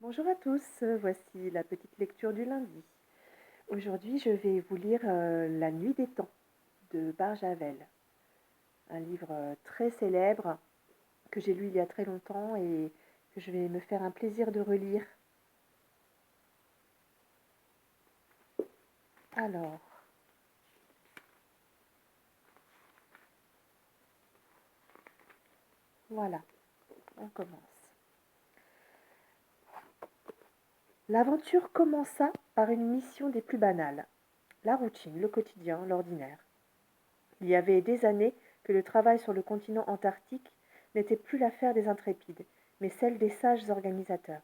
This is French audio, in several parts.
Bonjour à tous, voici la petite lecture du lundi. Aujourd'hui, je vais vous lire La Nuit des temps de Barjavel, un livre très célèbre que j'ai lu il y a très longtemps et que je vais me faire un plaisir de relire. Alors, voilà, on commence. L'aventure commença par une mission des plus banales. La routine, le quotidien, l'ordinaire. Il y avait des années que le travail sur le continent antarctique n'était plus l'affaire des intrépides, mais celle des sages organisateurs.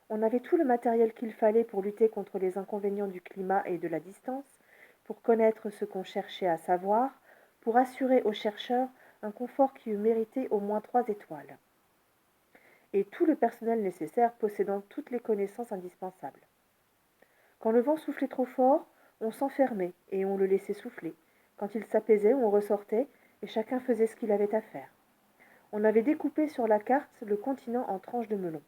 On avait tout le matériel qu'il fallait pour lutter contre les inconvénients du climat et de la distance, pour connaître ce qu'on cherchait à savoir, pour assurer aux chercheurs un confort qui eût mérité au moins 3 étoiles. Et tout le personnel nécessaire possédant toutes les connaissances indispensables. Quand le vent soufflait trop fort, on s'enfermait et on le laissait souffler. Quand il s'apaisait, on ressortait et chacun faisait ce qu'il avait à faire. On avait découpé sur la carte le continent en tranches de melon.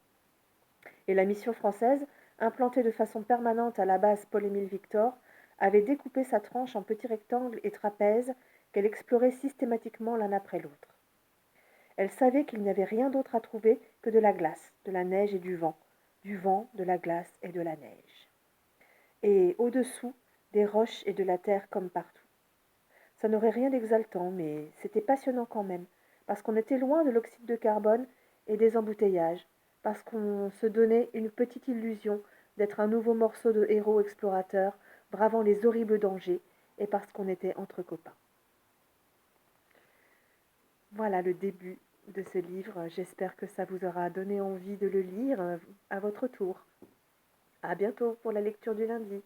Et la mission française, implantée de façon permanente à la base Paul-Émile Victor, avait découpé sa tranche en petits rectangles et trapèzes qu'elle explorait systématiquement l'un après l'autre. Elle savait qu'il n'y avait rien d'autre à trouver que de la glace, de la neige et du vent, de la glace et de la neige. Et au-dessous, des roches et de la terre comme partout. Ça n'aurait rien d'exaltant, mais c'était passionnant quand même, parce qu'on était loin de l'oxyde de carbone et des embouteillages, parce qu'on se donnait une petite illusion d'être un nouveau morceau de héros explorateur bravant les horribles dangers, et parce qu'on était entre copains. Voilà le début de ce livre. J'espère que ça vous aura donné envie de le lire à votre tour. À bientôt pour la lecture du lundi.